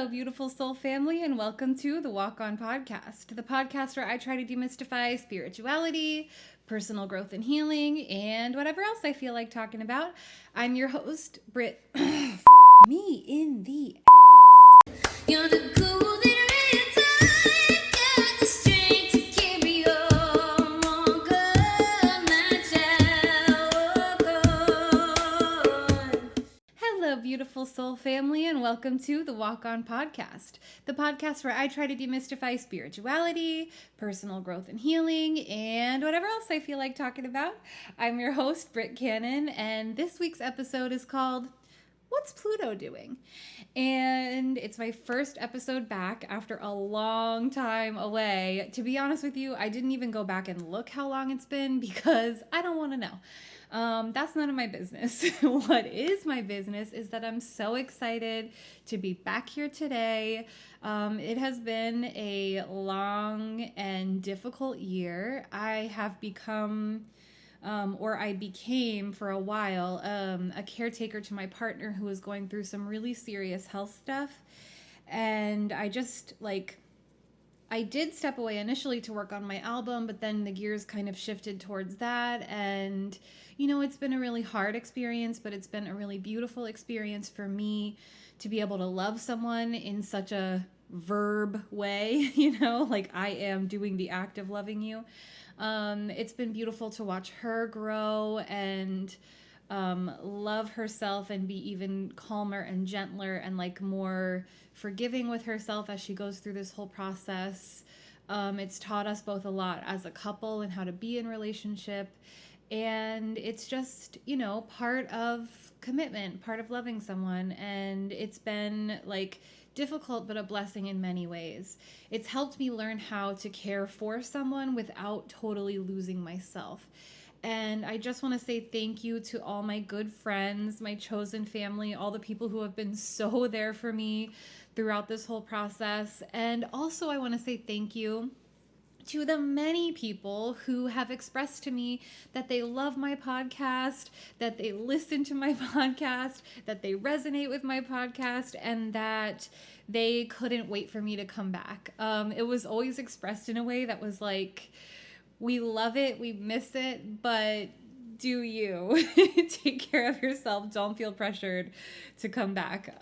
Hello, beautiful soul family, and welcome to the Walk On Podcast, the podcast where I try to demystify spirituality, personal growth and healing, and whatever else I feel like talking about. I'm your host, Britt. Me in the ass. You're the golden red got the strength to carry on. Walk on, my child, walk on. Hello, beautiful soul family, and welcome to the Walk On Podcast, the podcast where I try to demystify spirituality, personal growth and healing, and whatever else I feel like talking about. I'm your host, Britt Cannon, and this week's episode is called What's Pluto Doing? And it's my first episode back after a long time away. To be honest with you, I didn't even go back and look how long it's been because I don't want to know. That's none of my business. What is my business is that I'm so excited to be back here today. It has been a long and difficult year. I have become... I became for a while a caretaker to my partner who was going through some really serious health stuff. And I did step away initially to work on my album, but then the gears kind of shifted towards that. And, it's been a really hard experience, but it's been a really beautiful experience for me to be able to love someone in such a verb way, like I am doing the act of loving you. It's been beautiful to watch her grow and love herself and be even calmer and gentler and more forgiving with herself as she goes through this whole process. It's taught us both a lot as a couple and how to be in relationship. And it's just, part of commitment, part of loving someone. And it's been difficult, but a blessing in many ways. It's helped me learn how to care for someone without totally losing myself. And I just want to say thank you to all my good friends, my chosen family, all the people who have been so there for me throughout this whole process. And also I want to say thank you to the many people who have expressed to me that they love my podcast, that they listen to my podcast, that they resonate with my podcast, and that they couldn't wait for me to come back. It was always expressed in a way that was we love it, we miss it, but do you. Take care of yourself. Don't feel pressured to come back.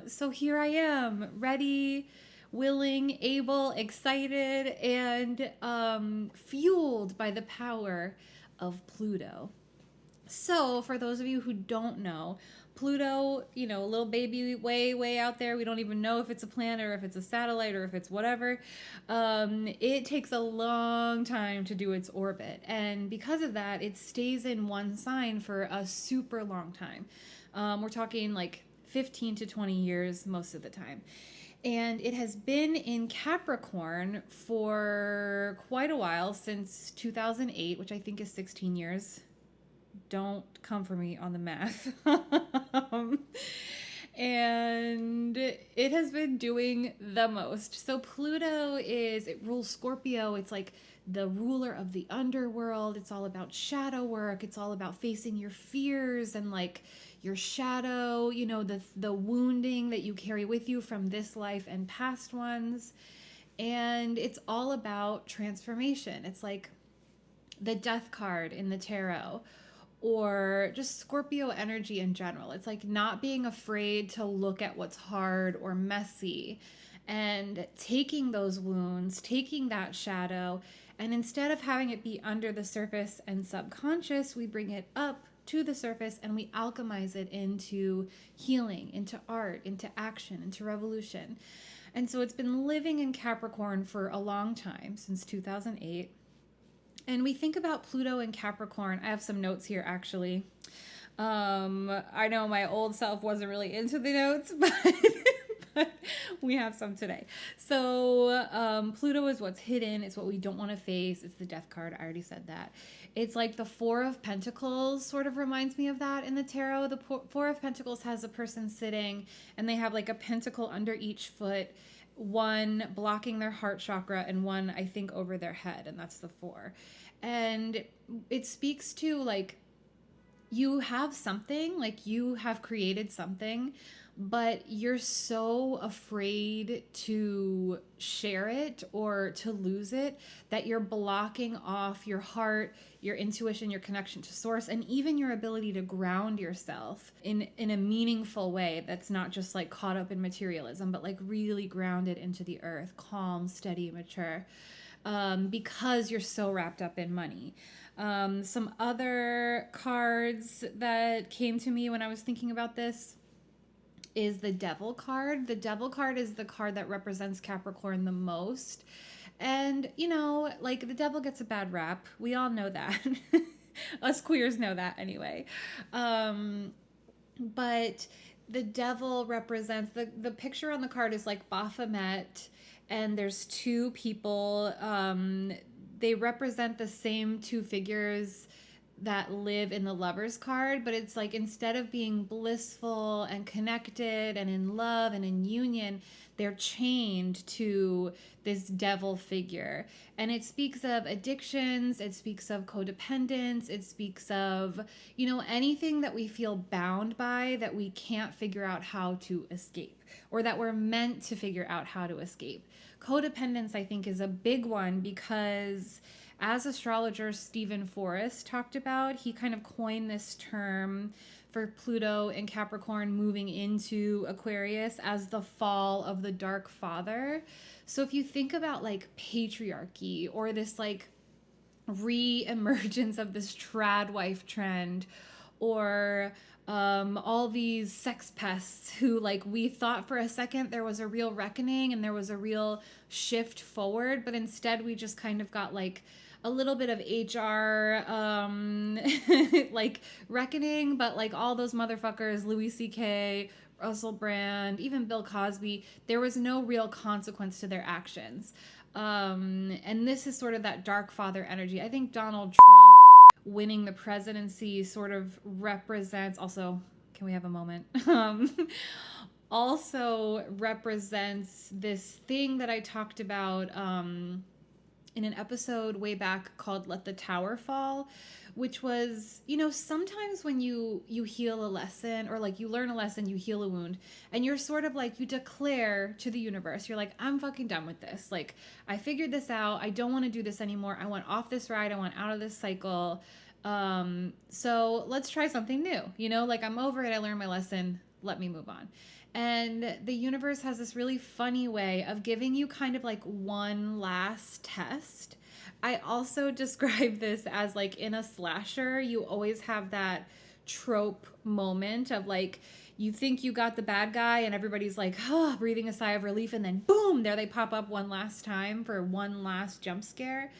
So here I am, ready, willing, able, excited, and fueled by the power of Pluto. So for those of you who don't know, Pluto, a little baby way out there. We don't even know if it's a planet or if it's a satellite or if it's whatever. It takes a long time to do its orbit. And because of that, it stays in one sign for a super long time. We're talking 15 to 20 years most of the time. And it has been in Capricorn for quite a while, since 2008, which I think is 16 years. Don't come for me on the math. And it has been doing the most. So Pluto it rules Scorpio. It's the ruler of the underworld. It's all about shadow work. It's all about facing your fears and your shadow, the wounding that you carry with you from this life and past ones. And it's all about transformation. It's the death card in the tarot, or just Scorpio energy in general. It's not being afraid to look at what's hard or messy and taking those wounds, taking that shadow, and instead of having it be under the surface and subconscious, we bring it up to the surface and we alchemize it into healing, into art, into action, into revolution. And so it's been living in Capricorn for a long time, since 2008. And we think about Pluto and Capricorn. I have some notes here, actually. I know my old self wasn't really into the notes, but we have some today. So Pluto is what's hidden. It's what we don't want to face. It's the death card. I already said that. It's the Four of Pentacles sort of reminds me of that in the tarot. The Four of Pentacles has a person sitting, and they have a pentacle under each foot, one blocking their heart chakra and one, I think, over their head, and that's the four. And it speaks to you have something, you have created something, but you're so afraid to share it or to lose it that you're blocking off your heart, your intuition, your connection to source, and even your ability to ground yourself in a meaningful way that's not just like caught up in materialism, but like really grounded into the earth, calm, steady, mature, because you're so wrapped up in money. Some other cards that came to me when I was thinking about this is the Devil card. The Devil card is the card that represents Capricorn the most. And, you know, like the devil gets a bad rap. We all know that. Us queers know that anyway. But the devil represents the picture on the card is like Baphomet, and there's two people. They represent the same two figures that live in the Lovers card, but it's like instead of being blissful and connected and in love and in union, they're chained to this devil figure. And it speaks of addictions, it speaks of codependence, it speaks of, you know, anything that we feel bound by that we can't figure out how to escape, or that we're meant to figure out how to escape. Codependence, I think, is a big one because as astrologer Stephen Forrest talked about, he kind of coined this term for Pluto and Capricorn moving into Aquarius as the fall of the dark father. So if you think about like patriarchy or this like re-emergence of this trad wife trend, or all these sex pests who, like, we thought for a second there was a real reckoning and there was a real shift forward, but instead we just kind of got like a little bit of HR like reckoning, but like all those motherfuckers, Louis C.K., Russell Brand, even Bill Cosby, there was no real consequence to their actions. And this is sort of that dark father energy. I think Donald Trump winning the presidency sort of represents, also, can we have a moment? Also represents this thing that I talked about in an episode way back called Let the Tower Fall, which was, you know, sometimes when you heal a lesson, or like you learn a lesson, you heal a wound, and you're sort of like, you declare to the universe, you're like, I'm fucking done with this. Like, I figured this out. I don't want to do this anymore. I want off this ride. I want out of this cycle. So let's try something new. You know, like, I'm over it. I learned my lesson. Let me move on. And the universe has this really funny way of giving you kind of like one last test. I also describe this as like in a slasher, you always have that trope moment of like, you think you got the bad guy and everybody's like, oh, breathing a sigh of relief, and then boom, there they pop up one last time for one last jump scare.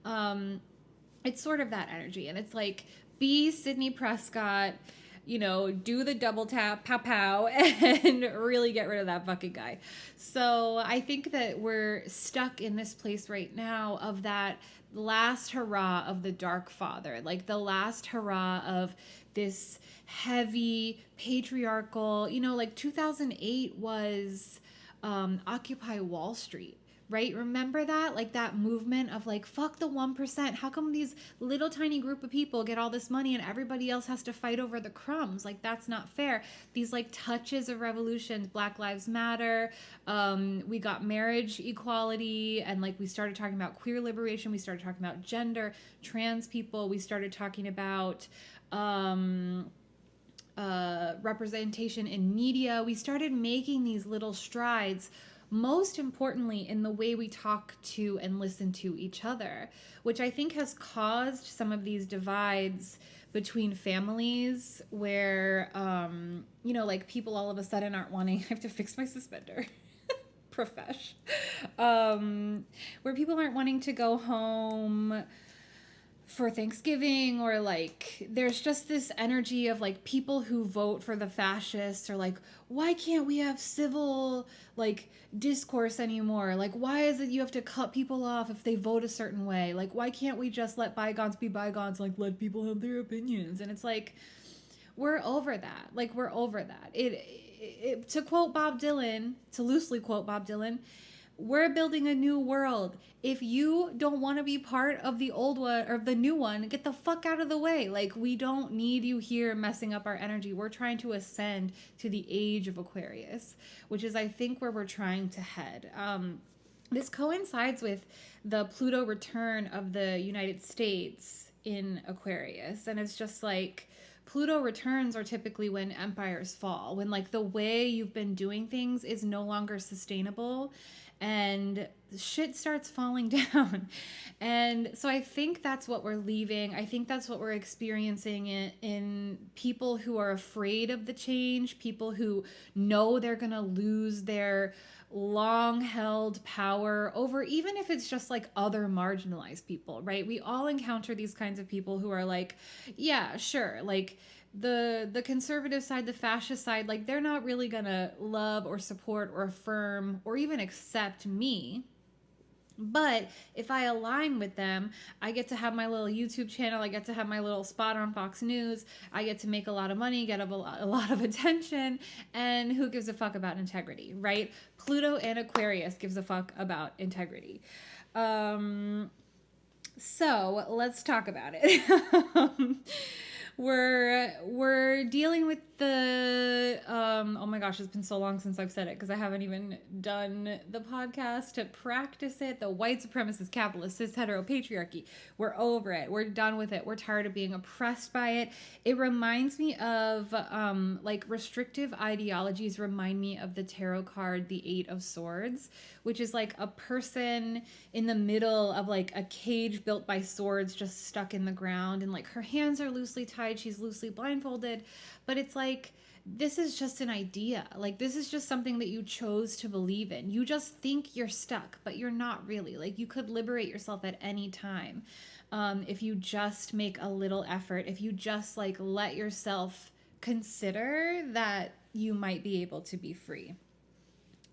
It's sort of that energy. And it's like, be Sidney Prescott, you know, do the double tap, pow pow, and really get rid of that fucking guy. So I think that we're stuck in this place right now of that last hurrah of the dark father, like the last hurrah of this heavy patriarchal, you know, like 2008 was Occupy Wall Street. Right? Remember that? Like that movement of like, fuck the 1%. How come these little tiny group of people get all this money and everybody else has to fight over the crumbs? Like, that's not fair. These like touches of revolutions, Black Lives Matter. We got marriage equality, and like we started talking about queer liberation. We started talking about gender, trans people. We started talking about representation in media. We started making these little strides, most importantly in the way we talk to and listen to each other, which I think has caused some of these divides between families where, you know, like people all of a sudden aren't wanting, I have to fix my suspender, profesh, where people aren't wanting to go home for Thanksgiving, or like there's just this energy of like people who vote for the fascists are like, why can't we have civil like discourse anymore? Like, why is it you have to cut people off if they vote a certain way? Like, why can't we just let bygones be bygones, like let people have their opinions? And it's like, we're over that. Like, we're over that. It to quote Bob Dylan, to loosely quote Bob Dylan, we're building a new world. If you don't want to be part of the old one or the new one, get the fuck out of the way. Like, we don't need you here messing up our energy. We're trying to ascend to the age of Aquarius, which is, I think, where we're trying to head. This coincides with the Pluto return of the United States in Aquarius. And it's just like, Pluto returns are typically when empires fall, when like the way you've been doing things is no longer sustainable and shit starts falling down. And so I think that's what we're leaving. I think that's what we're experiencing in people who are afraid of the change, people who know they're going to lose their long held power over, even if it's just like other marginalized people, right? We all encounter these kinds of people who are like, yeah, sure, like the conservative side, the fascist side, like they're not really gonna love or support or affirm or even accept me. But if I align with them, I get to have my little YouTube channel. I get to have my little spot on Fox News. I get to make a lot of money, get a lot of attention. And who gives a fuck about integrity, right? Pluto and Aquarius gives a fuck about integrity. So let's talk about it. We're dealing with the oh my gosh, it's been so long since I've said it because I haven't even done the podcast to practice it. The white supremacist, capitalist, cis, hetero, patriarchy. We're over it. We're done with it. We're tired of being oppressed by it. It reminds me of like restrictive ideologies remind me of the tarot card, the Eight of Swords, which is like a person in the middle of like a cage built by swords just stuck in the ground, and like her hands are loosely tied, she's loosely blindfolded, but it's like, this is just an idea. Like, this is just something that you chose to believe in. You just think you're stuck, but you're not really. Like, you could liberate yourself at any time if you just make a little effort, if you just like let yourself consider that you might be able to be free.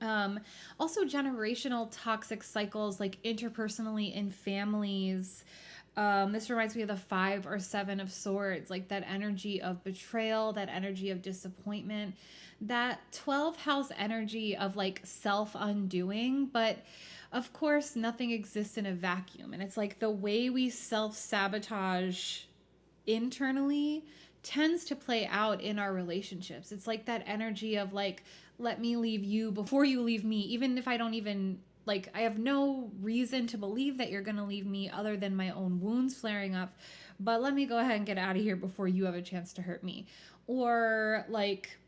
Also generational toxic cycles, like interpersonally in families. This reminds me of the 5 or 7 of Swords, like that energy of betrayal, that energy of disappointment, that 12th house energy of like self-undoing. But of course, nothing exists in a vacuum. And it's like the way we self-sabotage internally tends to play out in our relationships. It's like that energy of like, let me leave you before you leave me, even if I don't even, like, I have no reason to believe that you're going to leave me other than my own wounds flaring up, but let me go ahead and get out of here before you have a chance to hurt me. Or like,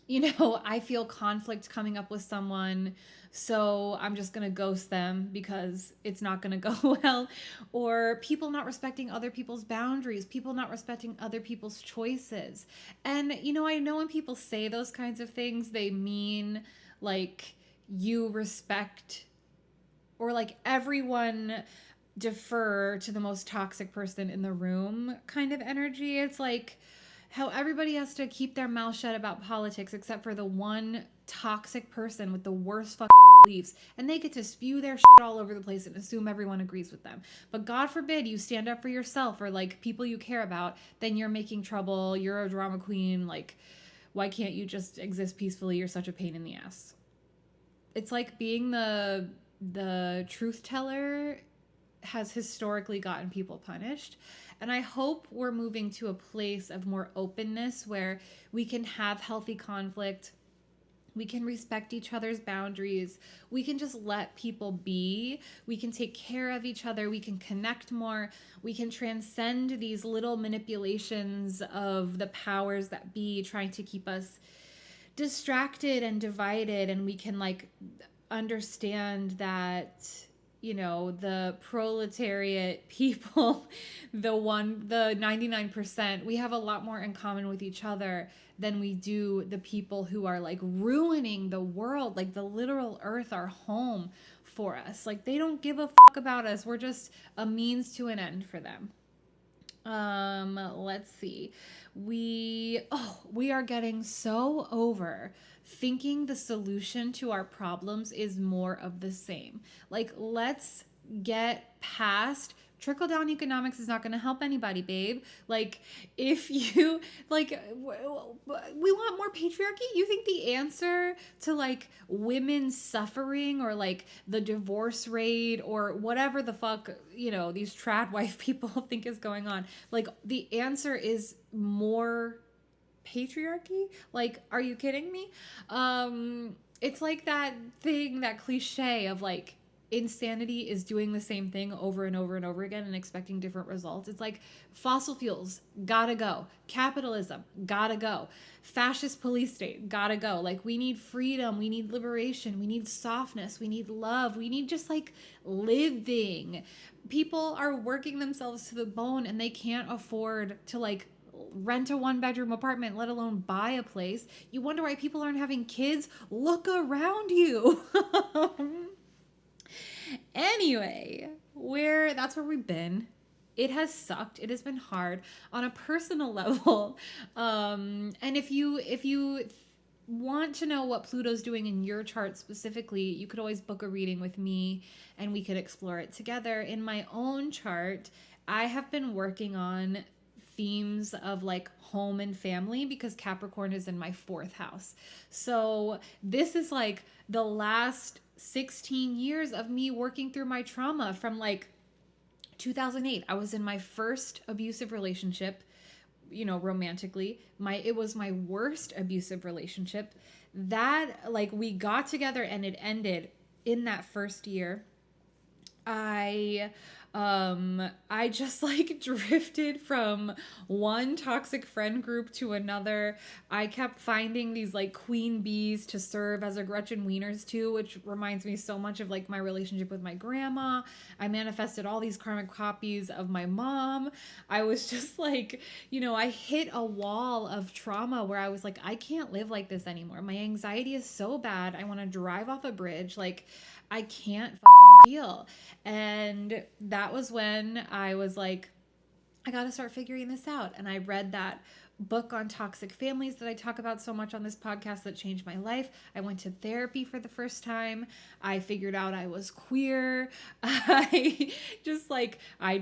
you know, I feel conflict coming up with someone, so I'm just going to ghost them because it's not going to go well. Or people not respecting other people's boundaries, people not respecting other people's choices. And, you know, I know when people say those kinds of things, they mean like you respect, or like everyone defer to the most toxic person in the room kind of energy. It's like how everybody has to keep their mouth shut about politics except for the one toxic person with the worst fucking beliefs, and they get to spew their shit all over the place and assume everyone agrees with them. But God forbid you stand up for yourself or like people you care about, then you're making trouble, you're a drama queen. Like, why can't you just exist peacefully? You're such a pain in the ass. It's like being the truth teller has historically gotten people punished. And I hope we're moving to a place of more openness where we can have healthy conflict. We can respect each other's boundaries. We can just let people be. We can take care of each other. We can connect more. We can transcend these little manipulations of the powers that be trying to keep us distracted and divided. And we can like understand that, you know, the proletariat people, the 99%, we have a lot more in common with each other than we do the people who are like ruining the world, like the literal earth, our home, for us. Like, they don't give a fuck about us. We're just a means to an end for them. Let's see. We are getting so over thinking the solution to our problems is more of the same. Like, let's get past Trickle down economics is not going to help anybody, babe. Like, if you, like, we want more patriarchy. You think the answer to, like, women suffering or, like, the divorce rate or whatever the fuck, you know, these trad wife people think is going on, like, the answer is more patriarchy? Like, are you kidding me? It's like that thing, that cliche of, like, insanity is doing the same thing over and over and over again and expecting different results. It's like fossil fuels, gotta go. Capitalism, gotta go. Fascist police state, gotta go. Like, we need freedom, we need liberation, we need softness, we need love, we need just, like, living. People are working themselves to the bone and they can't afford to, like, rent a 1-bedroom apartment, let alone buy a place. You wonder why people aren't having kids? Look around you. Anyway, that's where we've been. It has sucked. It has been hard on a personal level. And if you want to know what Pluto's doing in your chart specifically, you could always book a reading with me and we could explore it together. In my own chart, I have been working on themes of, like, home and family because Capricorn is in my 4th house. So this is, like, the last 16 years of me working through my trauma from, like, 2008. I was in my first abusive relationship, you know, romantically. It was my worst abusive relationship. That, like, we got together and it ended in that first year. I just, like, drifted from one toxic friend group to another. I kept finding these, like, queen bees to serve as a Gretchen Wieners too, which reminds me so much of, like, my relationship with my grandma. I manifested all these karmic copies of my mom. I was just, like, you know, I hit a wall of trauma where I was like, I can't live like this anymore. My anxiety is so bad. I want to drive off a bridge. Like, I can't fucking deal. And that was when I was like, I got to start figuring this out. And I read that book on toxic families that I talk about so much on this podcast that changed my life. I went to therapy for the first time. I figured out I was queer. I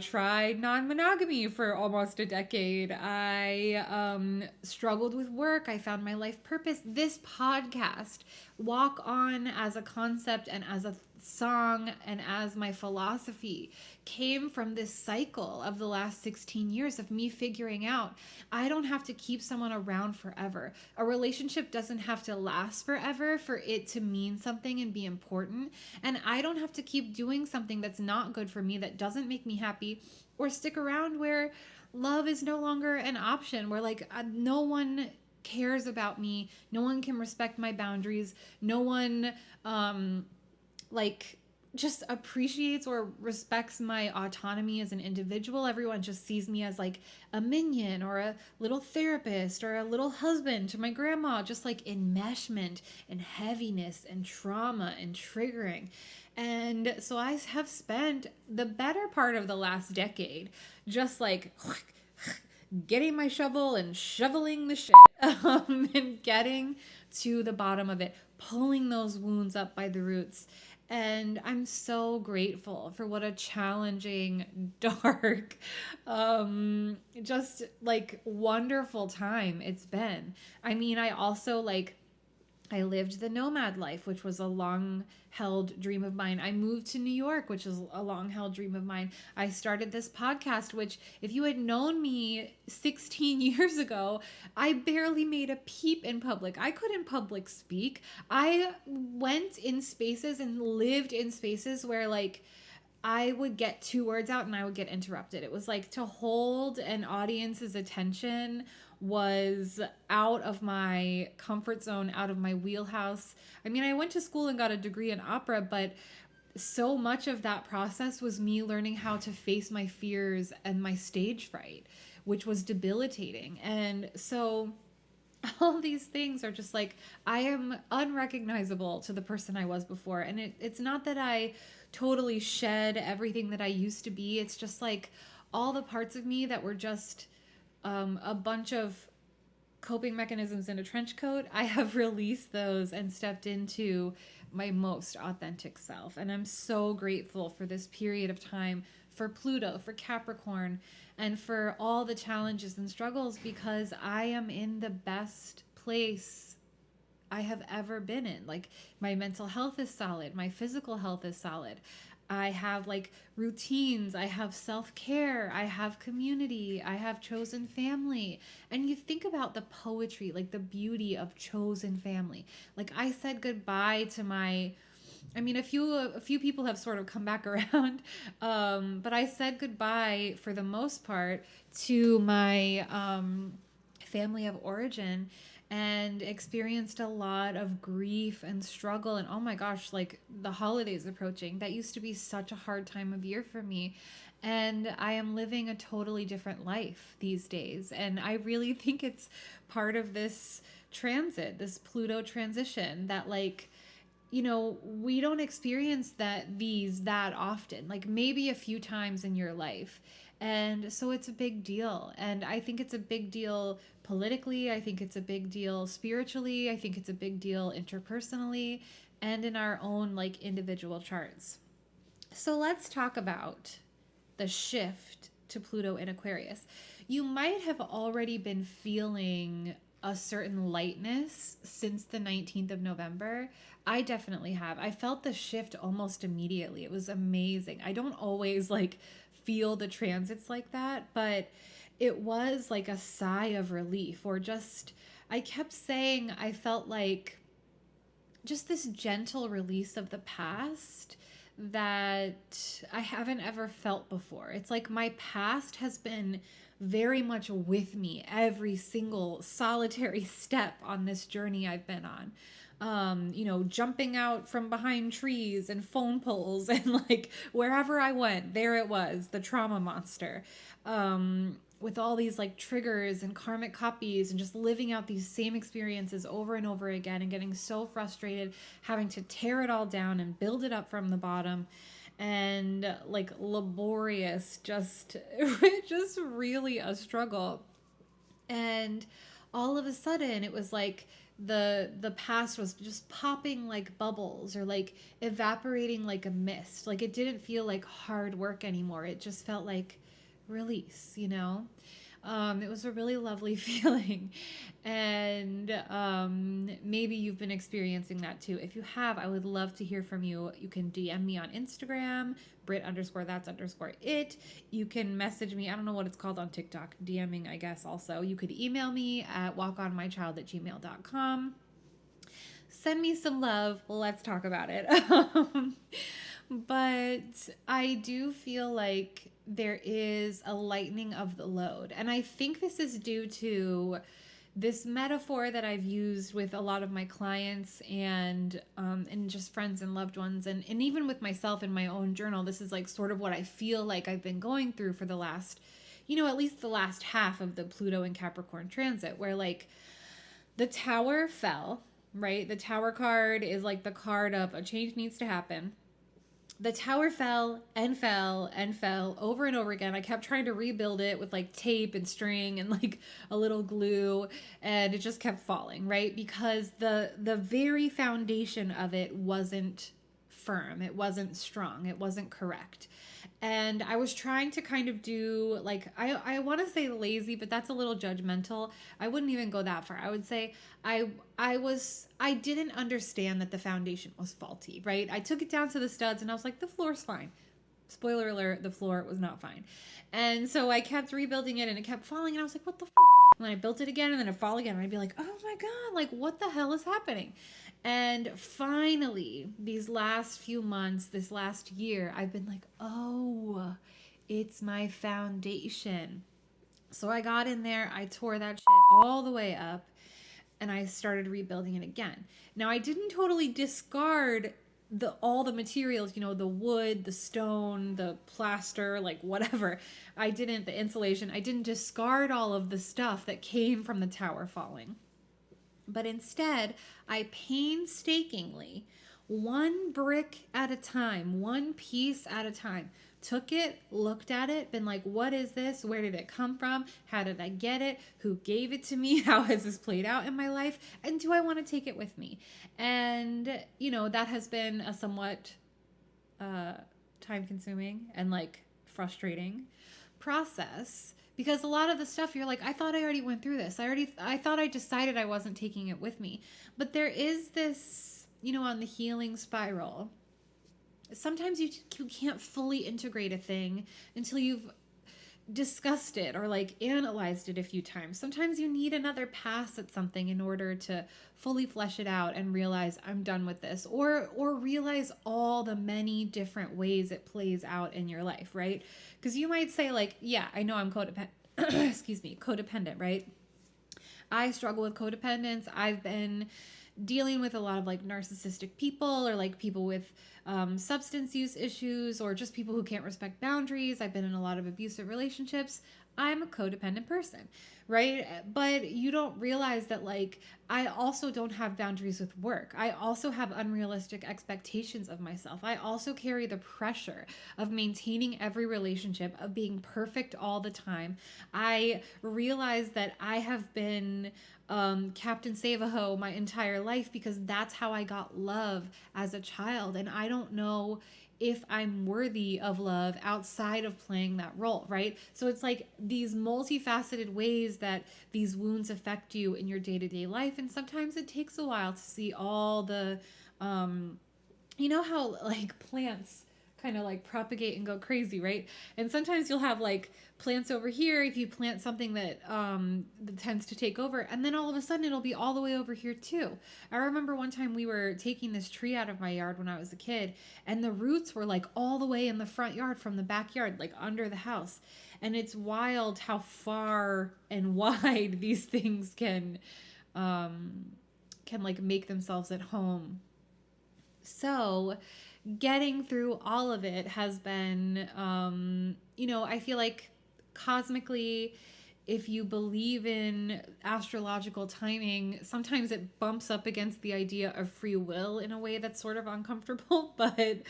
tried non-monogamy for almost a decade. I struggled with work. I found my life purpose. This podcast, Walk On, as a concept and as a song and as my philosophy, came from this cycle of the last 16 years of me figuring out I don't have to keep someone around forever. A relationship doesn't have to last forever for it to mean something and be important. And I don't have to keep doing something that's not good for me, that doesn't make me happy, or stick around where love is no longer an option, where, like, no one cares about me, no one can respect my boundaries, no one like, just appreciates or respects my autonomy as an individual. Everyone just sees me as, like, a minion or a little therapist or a little husband to my grandma, just, like, enmeshment and heaviness and trauma and triggering. And so I have spent the better part of the last decade just, like, getting my shovel and shoveling the shit and getting to the bottom of it, pulling those wounds up by the roots. And I'm so grateful for what a challenging, dark, just, like, wonderful time it's been. I mean, I also, like, I lived the nomad life, which was a long-held dream of mine. I moved to New York, which is a long-held dream of mine. I started this podcast, which, if you had known me 16 years ago, I barely made a peep in public. I couldn't public speak. I went in spaces and lived in spaces where, like, I would get 2 words out and I would get interrupted. It was like, to hold an audience's attention was out of my comfort zone, out of my wheelhouse. I mean, I went to school and got a degree in opera, but so much of that process was me learning how to face my fears and my stage fright, which was debilitating. And so all these things are just like, I am unrecognizable to the person I was before. And it's not that I totally shed everything that I used to be. It's just, like, all the parts of me that were just a bunch of coping mechanisms in a trench coat, I have released those and stepped into my most authentic self. And I'm so grateful for this period of time for Pluto, for Capricorn, and for all the challenges and struggles, because I am in the best place I have ever been in. Like, my mental health is solid, my physical health is solid. I have like routines, I have self-care, I have community, I have chosen family. And you think about the poetry, like the beauty of chosen family. Like, I said goodbye to my, I mean, a few people have sort of come back around, but I said goodbye for the most part to my family of origin, and experienced a lot of grief and struggle. And oh my gosh, like the holidays approaching, that used to be such a hard time of year for me. And I am living a totally different life these days. And I really think it's part of this transit, this Pluto transition, that like, you know, we don't experience that often, like maybe a few times in your life. And so it's a big deal. And I think it's a big deal politically. I think it's a big deal spiritually. I think it's a big deal interpersonally and in our own like individual charts. So let's talk about the shift to Pluto in Aquarius. You might have already been feeling a certain lightness since the 19th of November. I definitely have. I felt the shift almost immediately. It was amazing. I don't always like feel the transits like that, but it was like a sigh of relief, or just, I kept saying I felt like just this gentle release of the past that I haven't ever felt before. It's like my past has been very much with me every single solitary step on this journey I've been on. You know, jumping out from behind trees and phone poles, and like wherever I went, there it was, the trauma monster. With all these like triggers and karmic copies, and just living out these same experiences over and over again, and getting so frustrated, having to tear it all down and build it up from the bottom. And like laborious, just really a struggle. And all of a sudden it was like the past was just popping like bubbles, or like evaporating like a mist. Like, it didn't feel like hard work anymore. It just felt like release, you know? It was a really lovely feeling. And maybe you've been experiencing that too. If you have, I would love to hear from you. You can DM me on Instagram, Brit_that's_it. You can message me. I don't know what it's called on TikTok. DMing, I guess, also. You could email me at walkonmychild@gmail.com. Send me some love. Let's talk about it. But I do feel like there is a lightening of the load. And I think this is due to this metaphor that I've used with a lot of my clients, and just friends and loved ones, and even with myself in my own journal. This is like sort of what I feel like I've been going through for the last, at least the last half of the Pluto and Capricorn transit, where like the Tower fell, right? The Tower card is like the card of a change needs to happen. The Tower fell and fell and fell over and over again. I kept trying to rebuild it with like tape and string and like a little glue, and it just kept falling, right? Because the very foundation of it wasn't firm. It wasn't strong. It wasn't correct. And I was trying to kind of do like, I want to say lazy, but that's a little judgmental. I wouldn't even go that far. I would say I didn't understand that the foundation was faulty, right? I took it down to the studs and I was like, the floor's fine. Spoiler alert, the floor was not fine. And so I kept rebuilding it and it kept falling, and I was like, what the f***? And then I built it again, and then it'd fall again, and I'd be like, oh my God, like what the hell is happening? And finally, these last few months, this last year, I've been like, oh, it's my foundation. So I got in there, I tore that shit all the way up, and I started rebuilding it again. Now, I didn't totally discard all the materials, the wood, the stone, the plaster, like whatever. The insulation, I didn't discard all of the stuff that came from the tower falling. But instead, I painstakingly, one brick at a time, one piece at a time, took it, looked at it, been like, what is this? Where did it come from? How did I get it? Who gave it to me? How has this played out in my life? And do I want to take it with me? And, that has been a somewhat time-consuming and like frustrating process, because a lot of the stuff you're like, I thought I already went through this. I thought I decided I wasn't taking it with me. But there is this, on the healing spiral, sometimes you can't fully integrate a thing until you've discussed it or like analyzed it a few times. Sometimes you need another pass at something in order to fully flesh it out and realize I'm done with this, or realize all the many different ways it plays out in your life, right? Because you might say like, yeah, I know I'm codependent. Excuse me, codependent, right? I struggle with codependence. I've been dealing with a lot of like narcissistic people, or like people with substance use issues, or just people who can't respect boundaries. I've been in a lot of abusive relationships. I'm a codependent person, right? But you don't realize that like I also don't have boundaries with work. I also have unrealistic expectations of myself. I also carry the pressure of maintaining every relationship, of being perfect all the time. I realize that I have been Captain Save-A-Ho my entire life because that's how I got love as a child. And I don't know if I'm worthy of love outside of playing that role, right? So it's like these multifaceted ways that these wounds affect you in your day-to-day life. And sometimes it takes a while to see all the, how like plants kind of like propagate and go crazy, right? And sometimes you'll have like plants over here if you plant something that tends to take over, and then all of a sudden it'll be all the way over here too. I remember one time we were taking this tree out of my yard when I was a kid, and the roots were like all the way in the front yard from the backyard, like under the house. And it's wild how far and wide these things can like make themselves at home. So getting through all of it has been, I feel like cosmically, if you believe in astrological timing, sometimes it bumps up against the idea of free will in a way that's sort of uncomfortable, but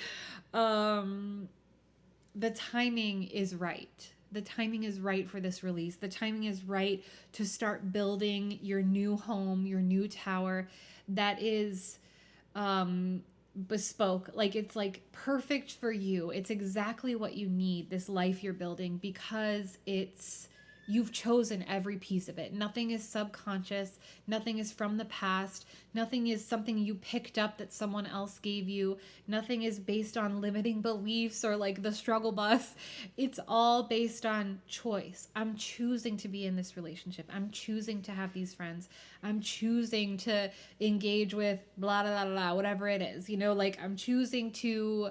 the timing is right. The timing is right for this release. The timing is right to start building your new home, your new tower that is bespoke. Like it's like perfect for you. It's exactly what you need, this life you're building, because you've chosen every piece of it. Nothing is subconscious. Nothing is from the past. Nothing is something you picked up that someone else gave you. Nothing is based on limiting beliefs or like the struggle bus. It's all based on choice. I'm choosing to be in this relationship. I'm choosing to have these friends. I'm choosing to engage with blah, blah, blah, blah, whatever it is. Like I'm choosing to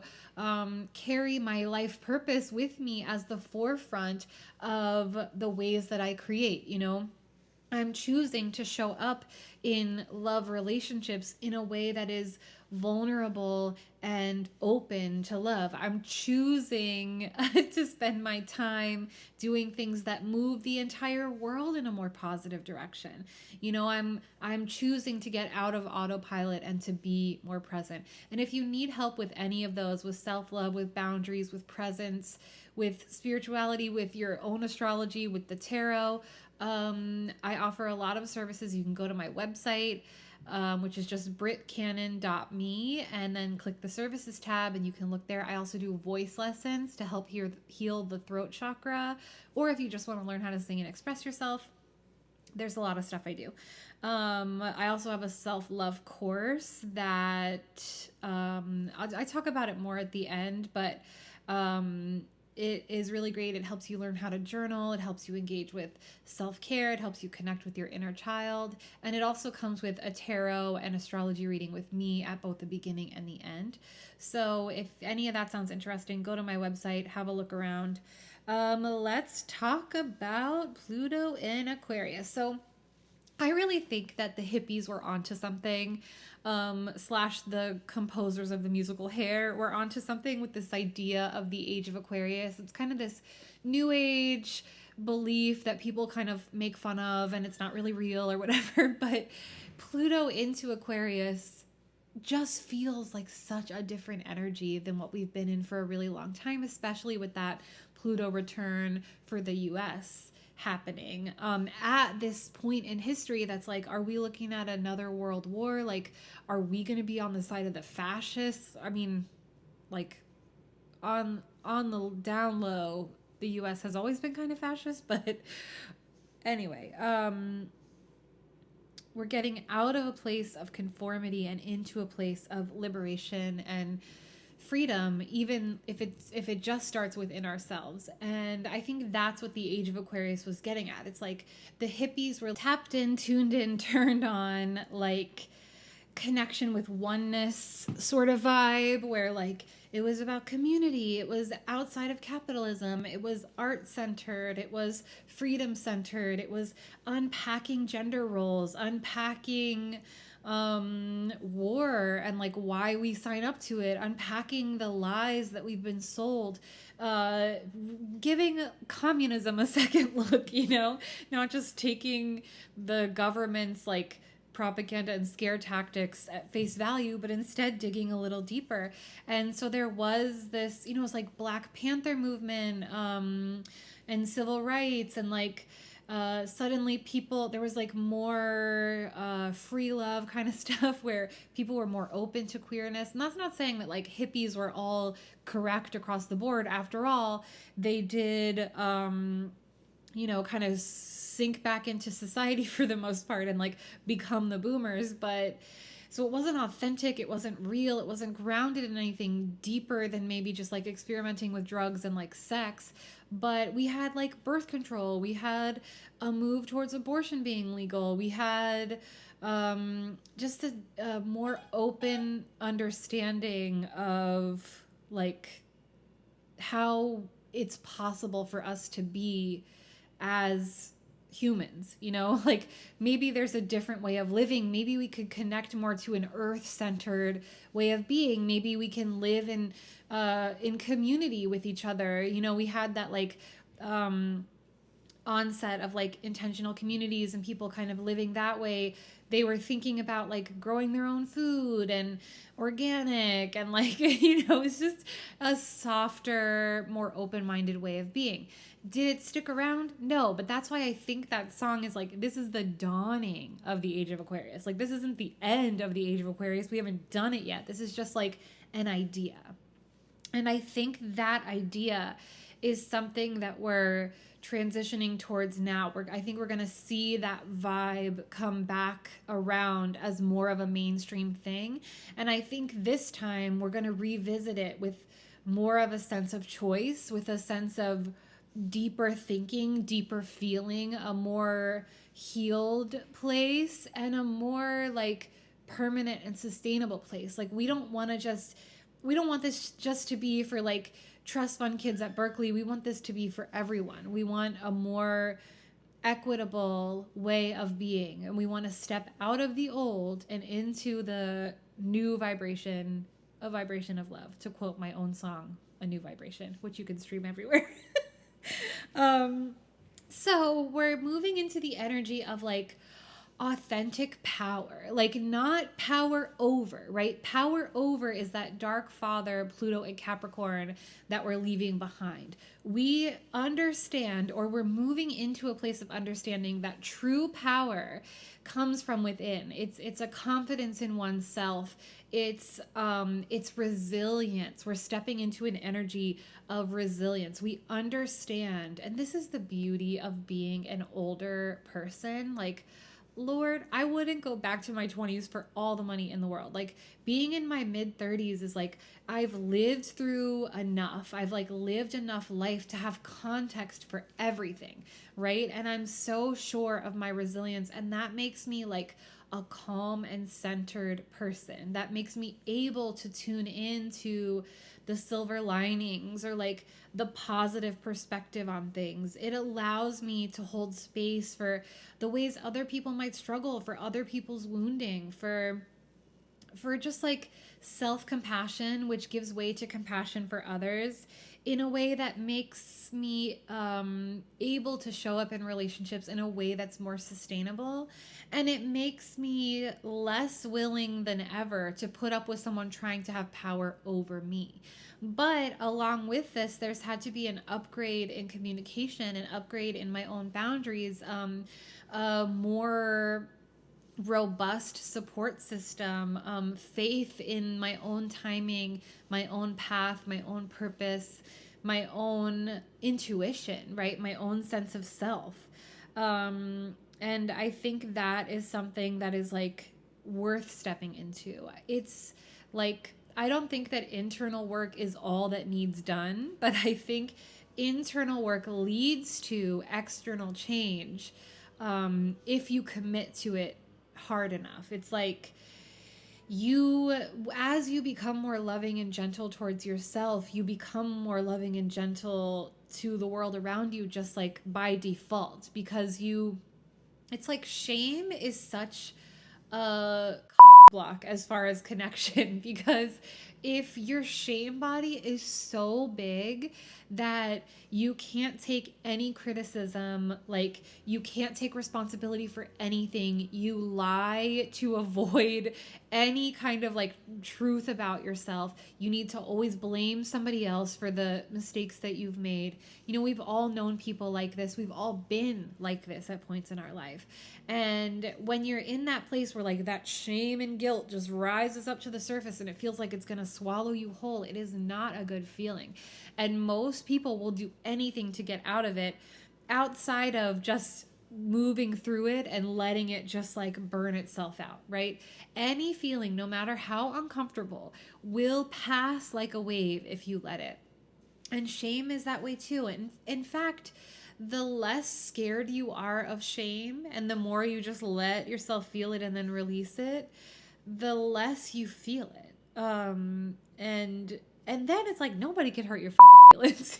carry my life purpose with me as the forefront of the ways that I create. I'm choosing to show up in love relationships in a way that is vulnerable and open to love. I'm choosing to spend my time doing things that move the entire world in a more positive direction. I'm choosing to get out of autopilot and to be more present. And if you need help with any of those, with self-love, with boundaries, with presence, with spirituality, with your own astrology, with the tarot, I offer a lot of services. You can go to my website, which is just britcannon.me, and then click the services tab and you can look there. I also do voice lessons to help heal the throat chakra, or if you just want to learn how to sing and express yourself, there's a lot of stuff I do. I also have a self-love course that I talk about it more at the end, but it is really great. It helps you learn how to journal. It helps you engage with self-care. It helps you connect with your inner child. And it also comes with a tarot and astrology reading with me at both the beginning and the end. So if any of that sounds interesting, go to my website, have a look around. Let's talk about Pluto in Aquarius. So I really think that the hippies were onto something, / the composers of the musical Hair were onto something with this idea of the Age of Aquarius. It's kind of this new age belief that people kind of make fun of and it's not really real or whatever, but Pluto into Aquarius just feels like such a different energy than what we've been in for a really long time, especially with that Pluto return for the US happening at this point in history. That's like, are we looking at another world war? Like, are we going to be on the side of the fascists? I mean, like on on the down low, the US has always been kind of fascist, but anyway, we're getting out of a place of conformity and into a place of liberation and freedom, even if it just starts within ourselves. And I think that's what the Age of Aquarius was getting at. It's like the hippies were tapped in, tuned in, turned on, like connection with oneness sort of vibe, where like it was about community, it was outside of capitalism, it was art centered, it was freedom centered, it was unpacking gender roles, unpacking war and like why we sign up to it, unpacking the lies that we've been sold, giving communism a second look, you know, not just taking the government's like propaganda and scare tactics at face value, but instead digging a little deeper. And so there was this, you know, it was like Black Panther movement, and civil rights, and like suddenly people, there was like more free love kind of stuff where people were more open to queerness. And that's not saying that like hippies were all correct across the board. After all, they did you know, kind of sink back into society for the most part and like become the boomers. But so it wasn't authentic, it wasn't real, it wasn't grounded in anything deeper than maybe just like experimenting with drugs and like sex. But we had like birth control, we had a move towards abortion being legal, we had just a more open understanding of like how it's possible for us to be as humans, you know, like maybe there's a different way of living. Maybe we could connect more to an earth-centered way of being. Maybe we can live in community with each other. You know, we had that like onset of like intentional communities and people kind of living that way. They were thinking about like growing their own food and organic and like, you know, it's just a softer, more open-minded way of being. Did it stick around? No, but that's why I think that song is like, this is the dawning of the Age of Aquarius. Like, this isn't the end of the Age of Aquarius. We haven't done it yet. This is just like an idea. And I think that idea is something that we're transitioning towards now. I think we're going to see that vibe come back around as more of a mainstream thing. And I think this time we're going to revisit it with more of a sense of choice, with a sense of deeper thinking, deeper feeling, a more healed place, and a more like permanent and sustainable place. Like we don't want this just to be for like trust fund kids at Berkeley. We want this to be for everyone. We want a more equitable way of being, and we want to step out of the old and into the new vibration, a vibration of love, to quote my own song, A New Vibration, which you can stream everywhere. So we're moving into the energy of like authentic power, like not power over, right? Power over is that dark father, Pluto and Capricorn, that we're leaving behind. We understand, or we're moving into a place of understanding that true power comes from within. It's a confidence in oneself. It's resilience. We're stepping into an energy of resilience. We understand, and this is the beauty of being an older person. Like, Lord, I wouldn't go back to my 20s for all the money in the world. Like being in my mid 30s is like, I've lived through enough. I've like lived enough life to have context for everything, right? And I'm so sure of my resilience, and that makes me like a calm and centered person. That makes me able to tune into the silver linings or like the positive perspective on things. It allows me to hold space for the ways other people might struggle, for other people's wounding, for just like self-compassion, which gives way to compassion for others in a way that makes me able to show up in relationships in a way that's more sustainable. And it makes me less willing than ever to put up with someone trying to have power over me. But along with this, there's had to be an upgrade in communication, an upgrade in my own boundaries, a more robust support system, faith in my own timing, my own path, my own purpose, my own intuition, right? My own sense of self. And I think that is something that is like worth stepping into. It's like, I don't think that internal work is all that needs done, but I think internal work leads to external change, if you commit to it hard enough. It's like, as you become more loving and gentle towards yourself, you become more loving and gentle to the world around you, just like by default, because it's like shame is such a cock block as far as connection, because if your shame body is so big that you can't take any criticism, like you can't take responsibility for anything, you lie to avoid any kind of like truth about yourself, you need to always blame somebody else for the mistakes that you've made. You know, we've all known people like this, we've all been like this at points in our life. And when you're in that place where like that shame and guilt just rises up to the surface and it feels like it's going to swallow you whole, it is not a good feeling. And most people will do anything to get out of it outside of just moving through it and letting it just like burn itself out, right? Any feeling, no matter how uncomfortable, will pass like a wave if you let it. And shame is that way too. And in fact, the less scared you are of shame and the more you just let yourself feel it and then release it, the less you feel it. And then it's like nobody can hurt your fucking feelings.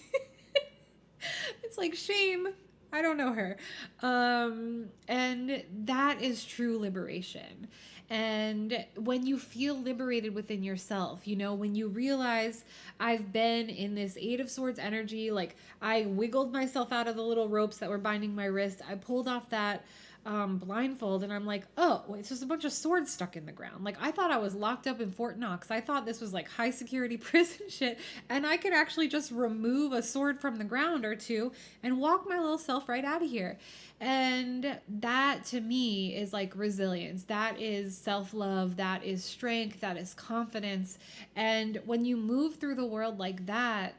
It's like, shame, I don't know her. And that is true liberation. And when you feel liberated within yourself, you know, when you realize I've been in this Eight of Swords energy, like I wiggled myself out of the little ropes that were binding my wrist, I pulled off that blindfold, and I'm like, oh, it's just a bunch of swords stuck in the ground. Like, I thought I was locked up in Fort Knox. I thought this was like high security prison shit, and I could actually just remove a sword from the ground or two and walk my little self right out of here. And that to me is like resilience. That is self-love. That is strength. That is confidence. And when you move through the world like that,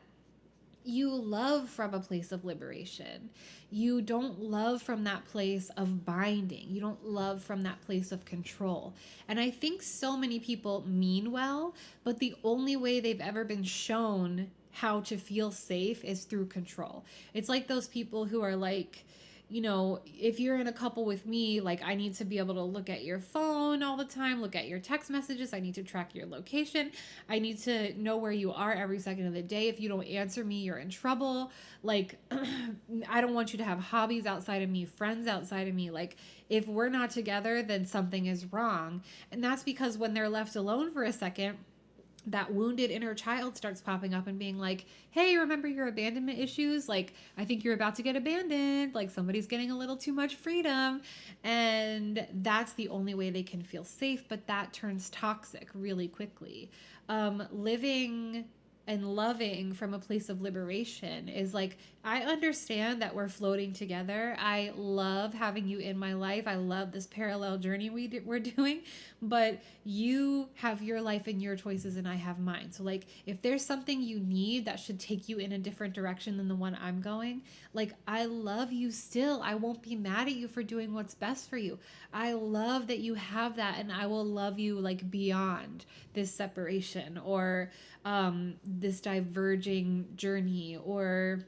you love from a place of liberation. You don't love from that place of binding. You don't love from that place of control. And I think so many people mean well, but the only way they've ever been shown how to feel safe is through control. It's like those people who are like, you know, if you're in a couple with me, like I need to be able to look at your phone all the time, look at your text messages. I need to track your location. I need to know where you are every second of the day. If you don't answer me, you're in trouble. Like, I don't want you to have hobbies outside of me, friends outside of me. Like, if we're not together, then something is wrong. And that's because when they're left alone for a second, that wounded inner child starts popping up and being like, hey, remember your abandonment issues? Like, I think you're about to get abandoned. Like, somebody's getting a little too much freedom. And that's the only way they can feel safe. But that turns toxic really quickly. Living and loving from a place of liberation is like, I understand that we're floating together. I love having you in my life. I love this parallel journey we're doing, but you have your life and your choices and I have mine. So like, if there's something you need that should take you in a different direction than the one I'm going, like, I love you still. I won't be mad at you for doing what's best for you. I love that you have that, and I will love you like beyond this separation or this diverging journey, or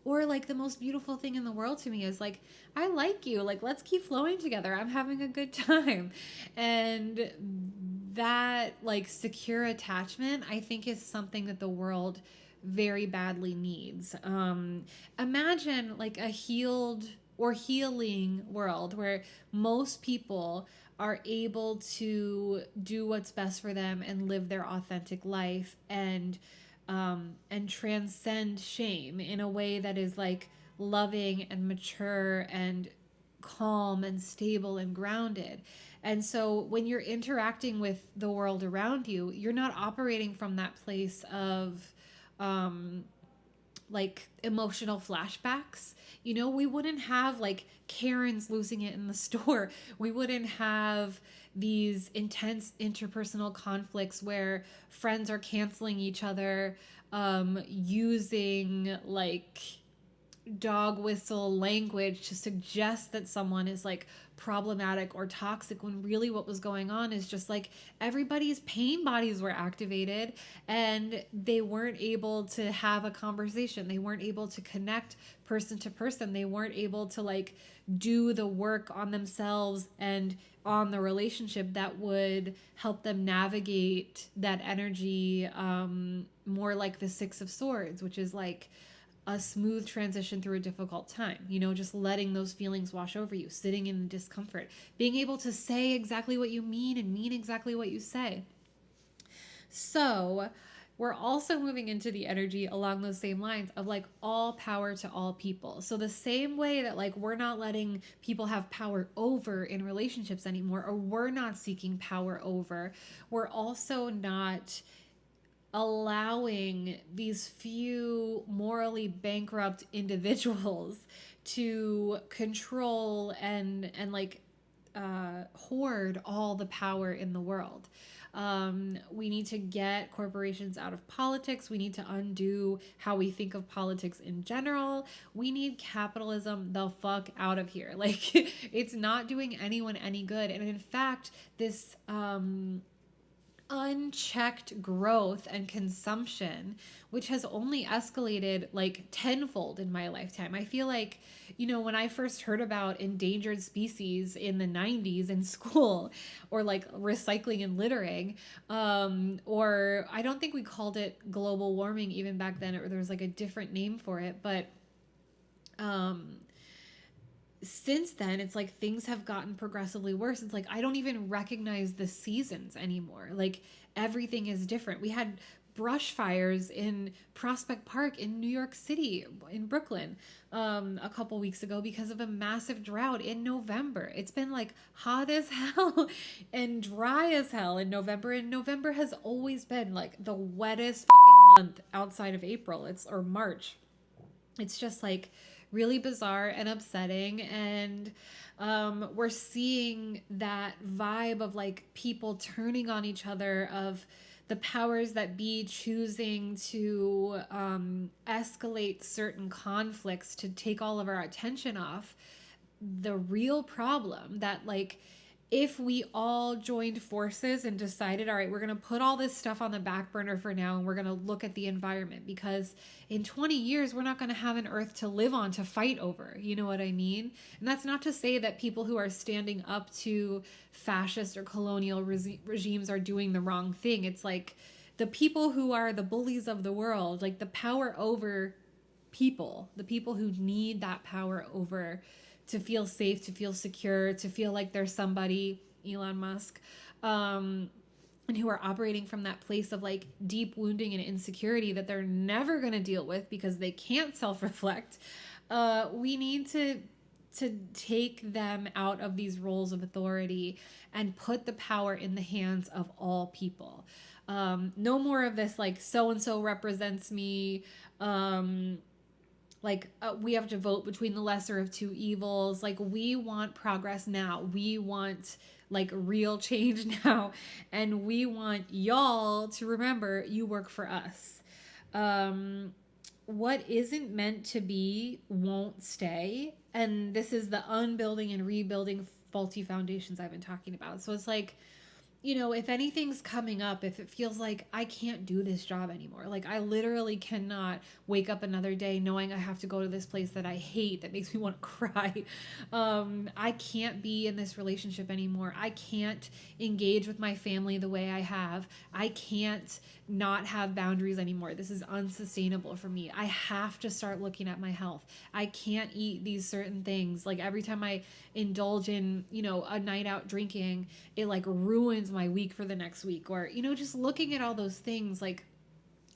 like the most beautiful thing in the world to me is like, I like you, like, let's keep flowing together. I'm having a good time. And that like secure attachment, I think, is something that the world very badly needs. Imagine like a healed or healing world where most people are able to do what's best for them and live their authentic life and transcend shame in a way that is like loving and mature and calm and stable and grounded. And so when you're interacting with the world around you, you're not operating from that place of like emotional flashbacks. You know, we wouldn't have like Karen's losing it in the store. We wouldn't have these intense interpersonal conflicts where friends are canceling each other, using like dog whistle language to suggest that someone is like problematic or toxic, when really what was going on is just like everybody's pain bodies were activated and they weren't able to have a conversation. They weren't able to connect person to person. They weren't able to like do the work on themselves and on the relationship that would help them navigate that energy, more like the Six of Swords, which is like a smooth transition through a difficult time, you know, just letting those feelings wash over you, sitting in discomfort, being able to say exactly what you mean and mean exactly what you say. So we're also moving into the energy along those same lines of like all power to all people. So the same way that like we're not letting people have power over in relationships anymore, or we're not seeking power over, we're also not allowing these few morally bankrupt individuals to control and like hoard all the power in the world. We need to get corporations out of politics. We need to undo how we think of politics in general. We need capitalism the fuck out of here. Like, it's not doing anyone any good. And in fact, this unchecked growth and consumption, which has only escalated like tenfold in my lifetime. I feel like, you know, when I first heard about endangered species in the 90s in school, or like recycling and littering, or I don't think we called it global warming even back then, or there was like a different name for it, but since then it's like things have gotten progressively worse. It's like I don't even recognize the seasons anymore. Like everything is different. We had brush fires in Prospect Park in New York City, in Brooklyn, a couple weeks ago because of a massive drought in November. It's been like hot as hell and dry as hell in November, and November has always been like the wettest fucking month outside of April, or March. It's just like really bizarre and upsetting. And we're seeing that vibe of like people turning on each other, of the powers that be choosing to escalate certain conflicts to take all of our attention off the real problem. That like if we all joined forces and decided, all right, we're going to put all this stuff on the back burner for now and we're going to look at the environment, because in 20 years, we're not going to have an earth to live on to fight over. You know what I mean? And that's not to say that people who are standing up to fascist or colonial regimes are doing the wrong thing. It's like the people who are the bullies of the world, like the power over people, the people who need that power over to feel safe, to feel secure, to feel like there's somebody, Elon Musk, and who are operating from that place of like deep wounding and insecurity that they're never going to deal with because they can't self-reflect. We need to take them out of these roles of authority and put the power in the hands of all people. No more of this like so-and-so represents me, we have to vote between the lesser of two evils. Like, we want progress now. We want like real change now. And we want y'all to remember you work for us. What isn't meant to be won't stay. And this is the unbuilding and rebuilding faulty foundations I've been talking about. So it's like, you know, if anything's coming up, if it feels like I can't do this job anymore, like I literally cannot wake up another day knowing I have to go to this place that I hate, that makes me want to cry. I can't be in this relationship anymore. I can't engage with my family the way I have. I can't not have boundaries anymore. This is unsustainable for me. I have to start looking at my health. I can't eat these certain things. Like every time I indulge in, you know, a night out drinking, it like ruins my week for the next week. Or, you know, just looking at all those things, like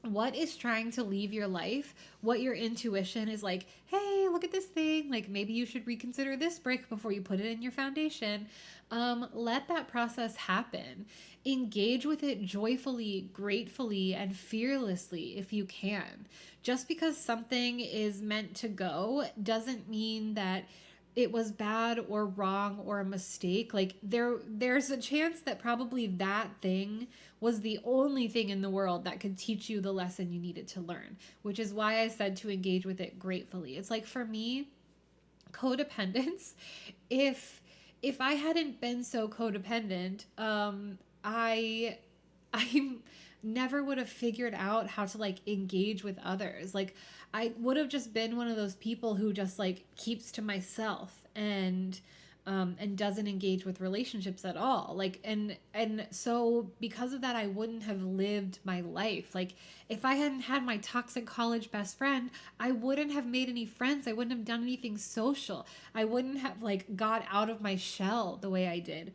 what is trying to leave your life, what your intuition is like, hey, look at this thing. Like, maybe you should reconsider this brick before you put it in your foundation. Let that process happen. Engage with it joyfully, gratefully, and fearlessly if you can. Just because something is meant to go doesn't mean that it was bad or wrong or a mistake. Like, there's a chance that probably that thing was the only thing in the world that could teach you the lesson you needed to learn, which is why I said to engage with it gratefully. It's like, for me, codependence, if I hadn't been so codependent, I never would have figured out how to like engage with others. Like, I would have just been one of those people who just like keeps to myself and doesn't engage with relationships at all. Like, and so because of that, I wouldn't have lived my life. Like, if I hadn't had my toxic college best friend, I wouldn't have made any friends. I wouldn't have done anything social. I wouldn't have like got out of my shell the way I did.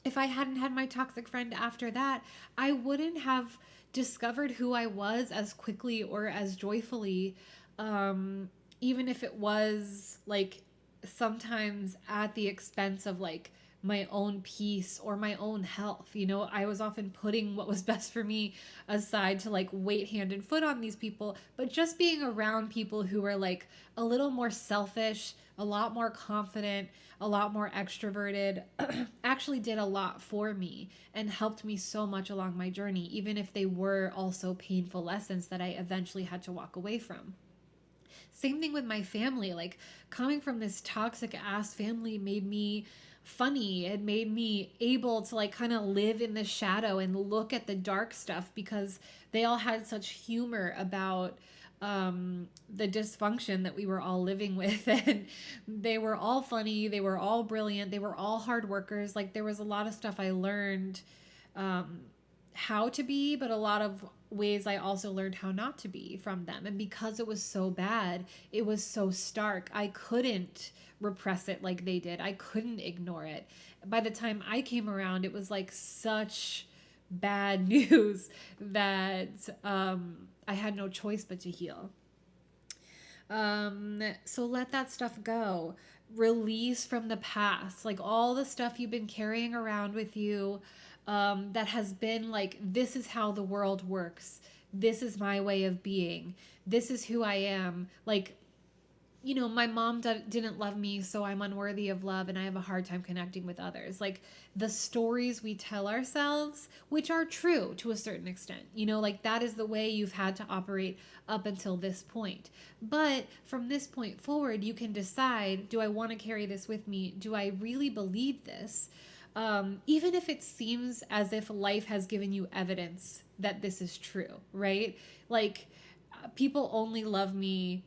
If I hadn't had my toxic friend after that, I wouldn't have discovered who I was as quickly or as joyfully, even if it was like sometimes at the expense of like my own peace or my own health. You know, I was often putting what was best for me aside to like wait hand and foot on these people, but just being around people who were like a little more selfish, a lot more confident, a lot more extroverted, actually did a lot for me and helped me so much along my journey, even if they were also painful lessons that I eventually had to walk away from. Same thing with my family. Like, coming from this toxic ass family made me funny. It made me able to like kind of live in the shadow and look at the dark stuff because they all had such humor about the dysfunction that we were all living with. And they were all funny. They were all brilliant. They were all hard workers. Like, there was a lot of stuff I learned how to be, but a lot of ways I also learned how not to be from them. And because it was so bad, it was so stark, I couldn't repress it like they did. I couldn't ignore it. By the time I came around, it was like such bad news that I had no choice but to heal. So let that stuff go. Release from the past, like all the stuff you've been carrying around with you, that has been like, this is how the world works. This is my way of being. This is who I am. Like, you know, my mom didn't love me, so I'm unworthy of love and I have a hard time connecting with others. Like, the stories we tell ourselves, which are true to a certain extent, you know, like that is the way you've had to operate up until this point. But from this point forward, you can decide, do I want to carry this with me? Do I really believe this? Even if it seems as if life has given you evidence that this is true, right? Like, people only love me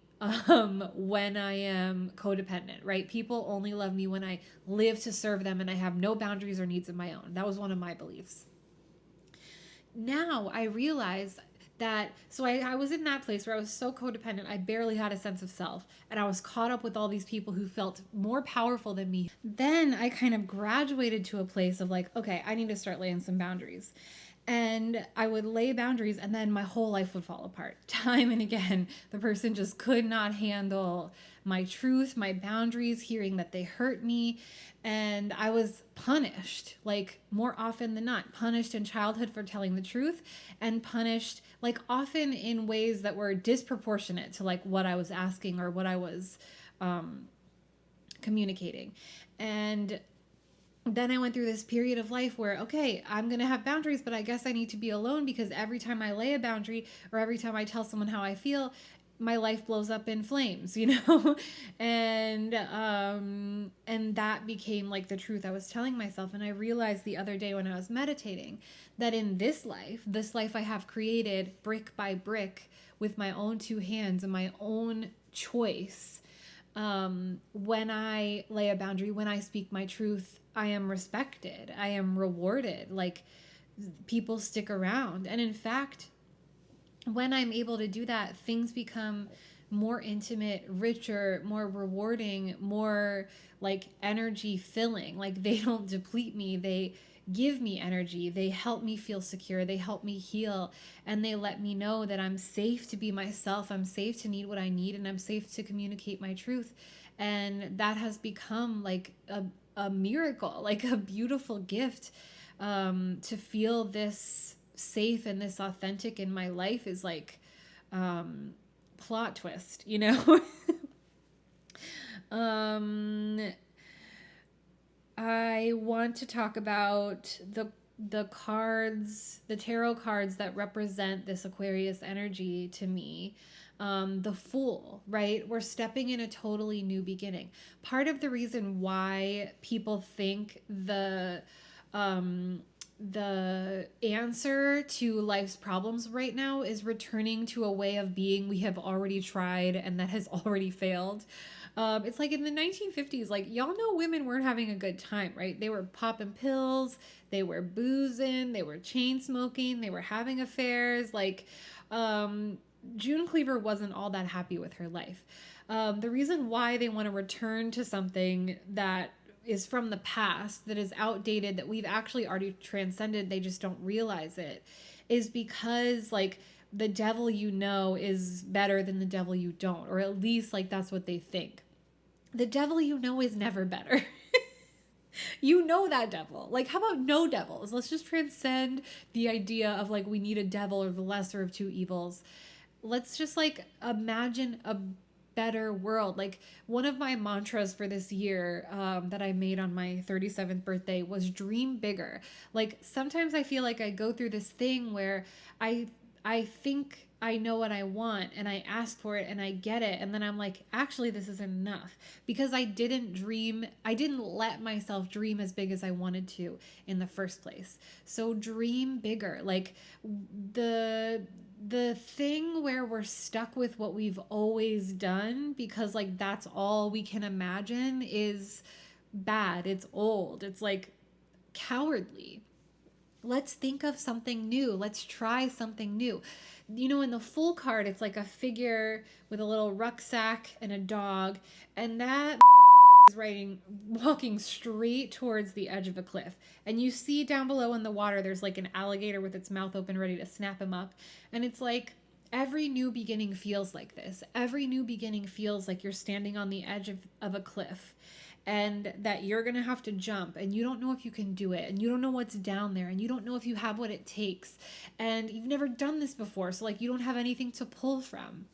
when I am codependent, right? People only love me when I live to serve them and I have no boundaries or needs of my own. That was one of my beliefs. Now I realize that, so I was in that place where I was so codependent, I barely had a sense of self, and I was caught up with all these people who felt more powerful than me. Then I kind of graduated to a place of like, okay, I need to start laying some boundaries. And I would lay boundaries and then my whole life would fall apart. Time and again, the person just could not handle my truth, my boundaries, hearing that they hurt me. And I was punished, like more often than not, punished in childhood for telling the truth, and punished like often in ways that were disproportionate to like what I was asking or what I was communicating. And then I went through this period of life where, okay, I'm going to have boundaries, but I guess I need to be alone, because every time I lay a boundary or every time I tell someone how I feel, my life blows up in flames, you know? And that became like the truth I was telling myself. And I realized the other day when I was meditating that in this life I have created brick by brick with my own two hands and my own choice. When I lay a boundary, when I speak my truth, I am respected. I am rewarded. Like, people stick around. And in fact, when I'm able to do that, things become more intimate, richer, more rewarding, more like energy filling. Like, they don't deplete me. They give me energy. They help me feel secure. They help me heal. And they let me know that I'm safe to be myself. I'm safe to need what I need. And I'm safe to communicate my truth. And that has become like a miracle, like a beautiful gift. To feel this safe and this authentic in my life is like plot twist, you know? I want to talk about the cards, the tarot cards that represent this Aquarius energy to me. The Fool, right? We're stepping in a totally new beginning. Part of the reason why people think the answer to life's problems right now is returning to a way of being we have already tried and that has already failed. It's like in the 1950s, like, y'all know women weren't having a good time, right? They were popping pills, they were boozing, they were chain smoking, they were having affairs. Like, June Cleaver wasn't all that happy with her life. The reason why they want to return to something that is from the past, that is outdated, that we've actually already transcended, they just don't realize it, is because, like, the devil you know is better than the devil you don't, or at least, like, that's what they think. The devil you know is never better. You know that devil. Like, how about no devils? Let's just transcend the idea of, like, we need a devil or the lesser of two evils. Let's just, like, imagine a better world. Like, one of my mantras for this year that I made on my 37th birthday was dream bigger. Like, sometimes I feel like I go through this thing where I think I know what I want and I ask for it and I get it, and then I'm like, actually this isn't enough, because I didn't let myself dream as big as I wanted to in the first place. So dream bigger. Like, the thing where we're stuck with what we've always done because, like, that's all we can imagine is bad. It's old. It's, like, cowardly. Let's think of something new. Let's try something new. You know, in the Fool card, it's like a figure with a little rucksack and a dog, and that motherfucker is walking straight towards the edge of a cliff. And you see down below in the water, there's like an alligator with its mouth open, ready to snap him up. And it's like, every new beginning feels like this. Every new beginning feels like you're standing on the edge of a cliff, and that you're going to have to jump, and you don't know if you can do it, and you don't know what's down there, and you don't know if you have what it takes, and you've never done this before, so, like, you don't have anything to pull from.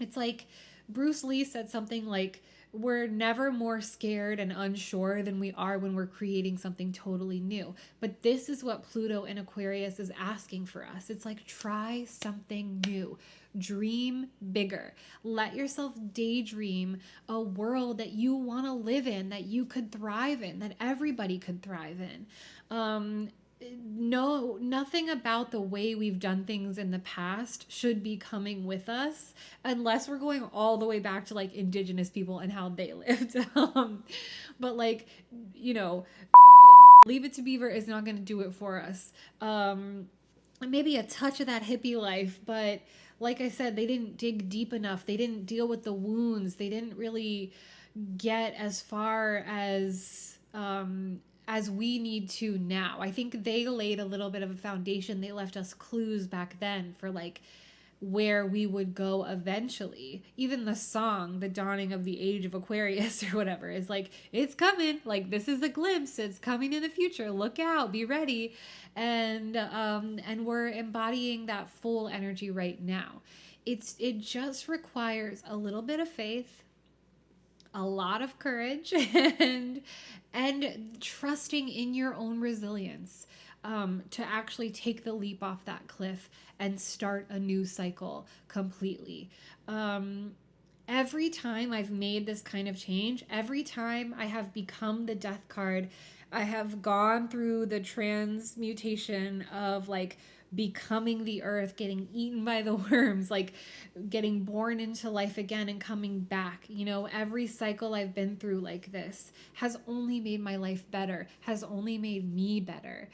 It's like Bruce Lee said something like, we're never more scared and unsure than we are when we're creating something totally new. But this is what Pluto and Aquarius is asking for us. It's like, try something new. Dream bigger. Let yourself daydream a world that you want to live in, that you could thrive in, that everybody could thrive in. No, nothing about the way we've done things in the past should be coming with us, unless we're going all the way back to, like, indigenous people and how they lived. But, like, you know, Leave It to Beaver is not going to do it for us. Maybe a touch of that hippie life, but like I said, they didn't dig deep enough. They didn't deal with the wounds. They didn't really get as far as we need to now. I think they laid a little bit of a foundation. They left us clues back then for, like, where we would go eventually. Even the song, The Dawning of the Age of Aquarius or whatever, is like, it's coming. Like, this is a glimpse. It's coming in the future. Look out. Be ready. And we're embodying that full energy right now. It just requires a little bit of faith, a lot of courage, and trusting in your own resilience to actually take the leap off that cliff and start a new cycle completely. Every time I've made this kind of change, every time I have become the death card, I have gone through the transmutation of, like, becoming the earth, getting eaten by the worms, like getting born into life again and coming back. You know, every cycle I've been through like this has only made my life better, has only made me better.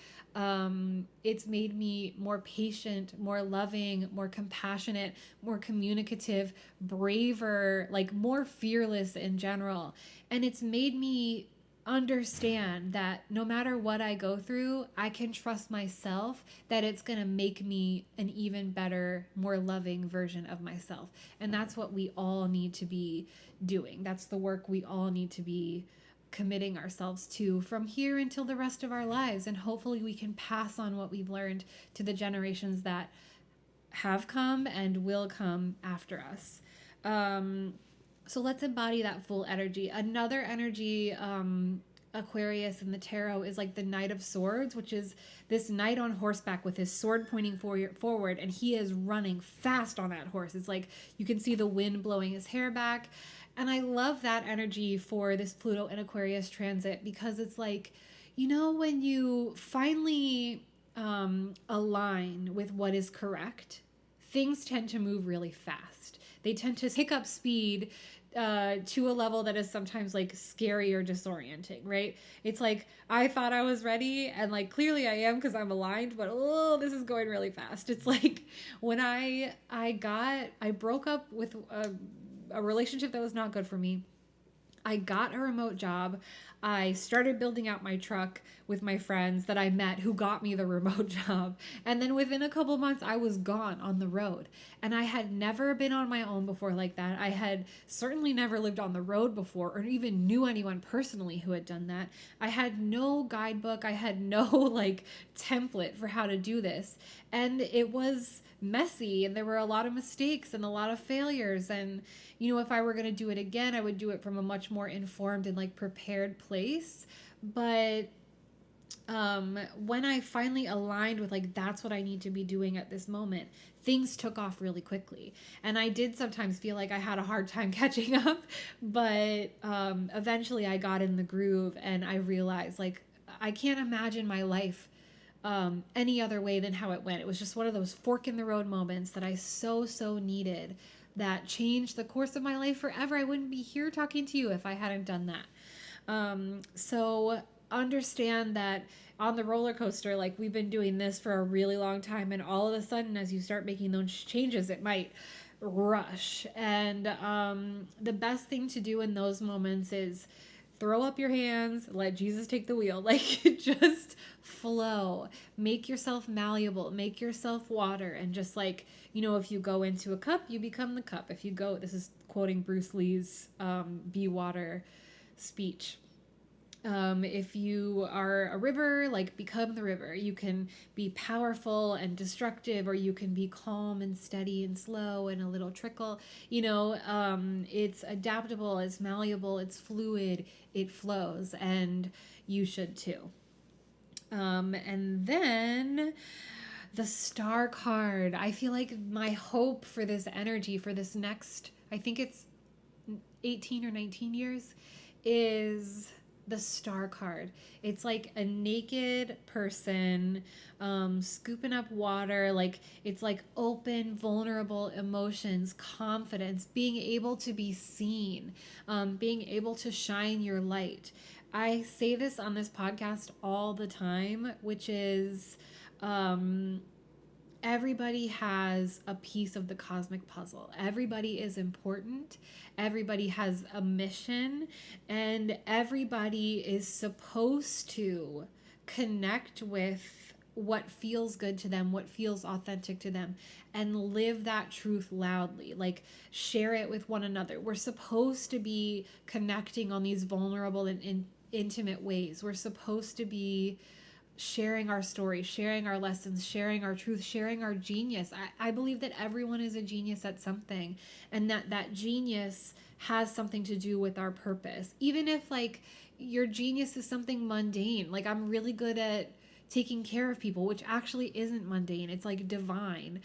It's made me more patient, more loving, more compassionate, more communicative, braver, like more fearless in general. And it's made me understand that no matter what I go through, I can trust myself that it's going to make me an even better, more loving version of myself. And that's what we all need to be doing. That's the work we all need to be committing ourselves to from here until the rest of our lives. And hopefully we can pass on what we've learned to the generations that have come and will come after us. So let's embody that full energy. Another energy, Aquarius in the tarot, is like the Knight of Swords, which is this knight on horseback with his sword pointing forward, and he is running fast on that horse. It's like you can see the wind blowing his hair back. And I love that energy for this Pluto and Aquarius transit, because it's like, when you finally align with what is correct, things tend to move really fast. They tend to pick up speed to a level that is sometimes like scary or disorienting, right? It's like, I thought I was ready, and like clearly I am because I'm aligned, but this is going really fast. It's like when I broke up with a relationship that was not good for me. I got a remote job. I started building out my truck with my friends that I met who got me the remote job. And then within a couple months, I was gone on the road. And I had never been on my own before like that. I had certainly never lived on the road before or even knew anyone personally who had done that. I had no guidebook. I had no like template for how to do this. And it was messy, and there were a lot of mistakes and a lot of failures. And if I were going to do it again, I would do it from a much more informed and like prepared place. But when I finally aligned with like, that's what I need to be doing at this moment, things took off really quickly. And I did sometimes feel like I had a hard time catching up, but eventually I got in the groove, and I realized like, I can't imagine my life any other way than how it went. It was just one of those fork in the road moments that I so needed, that changed the course of my life forever. I wouldn't be here talking to you if I hadn't done that. So understand that on the roller coaster, like we've been doing this for a really long time, and all of a sudden as you start making those changes, it might rush. And the best thing to do in those moments is throw up your hands, let Jesus take the wheel. Like, just flow. Make yourself malleable. Make yourself water. And just like, if you go into a cup, you become the cup. If you go, this is quoting Bruce Lee's Be Water speech. If you are a river, like become the river. You can be powerful and destructive, or you can be calm and steady and slow and a little trickle. It's adaptable, it's malleable, it's fluid, it flows, and you should too. And then the Star card. I feel like my hope for this energy for this next, I think it's 18 or 19 years, is the Star card. It's like a naked person scooping up water. Like, it's like open, vulnerable emotions, confidence, being able to be seen, being able to shine your light. I say this on this podcast all the time, which is everybody has a piece of the cosmic puzzle. Everybody is important. Everybody has a mission, and everybody is supposed to connect with what feels good to them, what feels authentic to them, and live that truth loudly. Like, share it with one another. We're supposed to be connecting on these vulnerable and intimate ways. We're supposed to be sharing our story, sharing our lessons, sharing our truth, sharing our genius. I believe that everyone is a genius at something, and that genius has something to do with our purpose. Even if like your genius is something mundane, like I'm really good at taking care of people, which actually isn't mundane. It's like divine.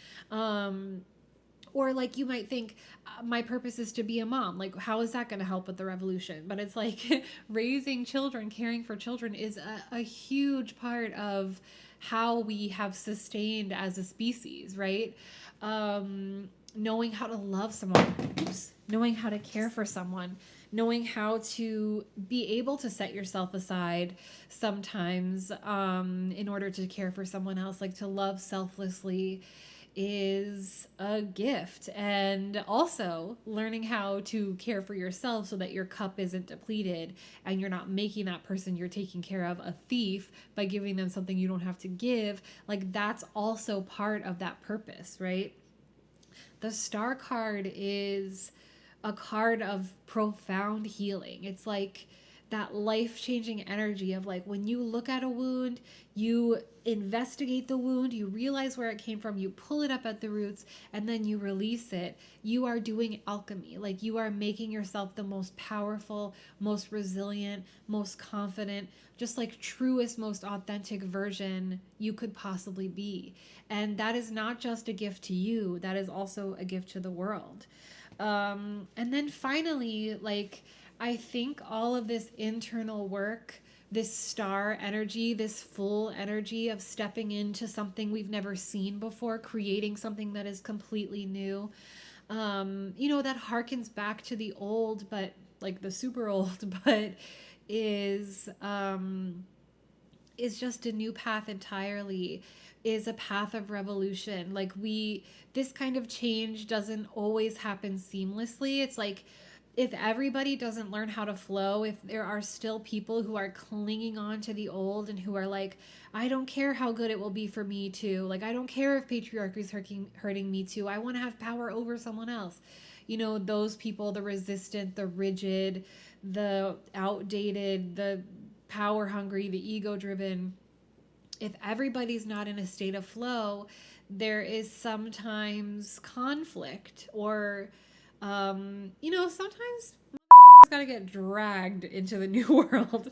Or like you might think, my purpose is to be a mom. Like, how is that going to help with the revolution? But it's like raising children, caring for children is a huge part of how we have sustained as a species, right? Knowing how to love someone, knowing how to care for someone, knowing how to be able to set yourself aside sometimes in order to care for someone else, like to love selflessly. is a gift. And also learning how to care for yourself so that your cup isn't depleted and you're not making that person you're taking care of a thief by giving them something you don't have to give. Like, that's also part of that purpose, right? The star card is a card of profound healing. It's like that life-changing energy of, like, when you look at a wound, you investigate the wound, you realize where it came from, you pull it up at the roots, and then you release it. You are doing alchemy. Like, you are making yourself the most powerful, most resilient, most confident, just like truest, most authentic version you could possibly be. And that is not just a gift to you, that is also a gift to the world. And then finally, like, I think all of this internal work, this star energy, this full energy of stepping into something we've never seen before, creating something that is completely new, that harkens back to the old, but like the super old, but is just a new path entirely, is a path of revolution. Like, this kind of change doesn't always happen seamlessly. It's like, if everybody doesn't learn how to flow, if there are still people who are clinging on to the old and who are like, I don't care how good it will be for me too. Like, I don't care if patriarchy is hurting me too. I want to have power over someone else. Those people, the resistant, the rigid, the outdated, the power hungry, the ego driven, if everybody's not in a state of flow, there is sometimes conflict, or sometimes gotta get dragged into the new world,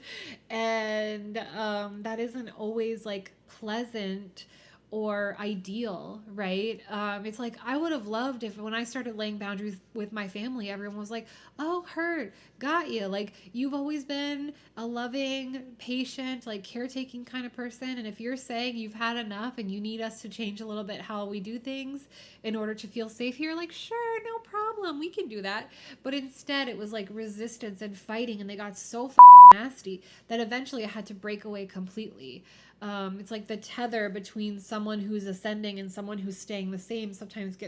and that isn't always like pleasant or ideal, right? It's like, I would have loved if when I started laying boundaries with my family, everyone was like, oh, heard, got you. Like, you've always been a loving, patient, like caretaking kind of person. And if you're saying you've had enough and you need us to change a little bit how we do things in order to feel safe here, like, sure, no problem, we can do that. But instead it was like resistance and fighting, and they got so fucking nasty that eventually I had to break away completely. It's like the tether between someone who's ascending and someone who's staying the same sometimes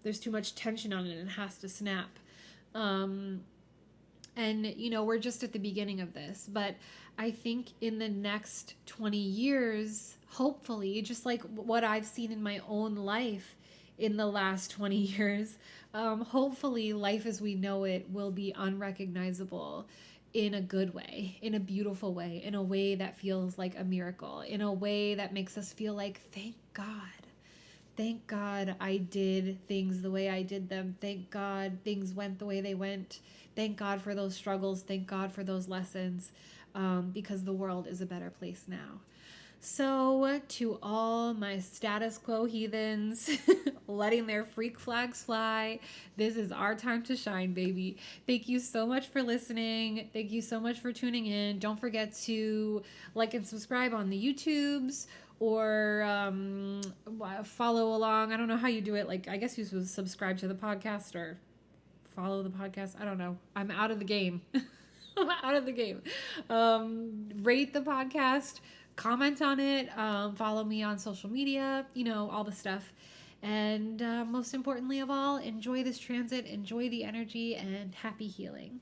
there's too much tension on it and it has to snap. And we're just at the beginning of this, but I think in the next 20 years, hopefully, just like what I've seen in my own life in the last 20 years, hopefully life as we know it will be unrecognizable in a good way, in a beautiful way, in a way that feels like a miracle, in a way that makes us feel like, thank God I did things the way I did them. Thank God things went the way they went. Thank God for those struggles. Thank God for those lessons, because the world is a better place now. So, to all my status quo heathens letting their freak flags fly, this is our time to shine, baby. Thank you so much for listening. Thank you so much for tuning in. Don't forget to like and subscribe on the YouTubes, or follow along. I don't know how you do it. Like, I guess you subscribe to the podcast or follow the podcast. I don't know. I'm out of the game. I'm out of the game. Rate the podcast. Comment on it, follow me on social media, all the stuff. And most importantly of all, enjoy this transit, enjoy the energy, and happy healing.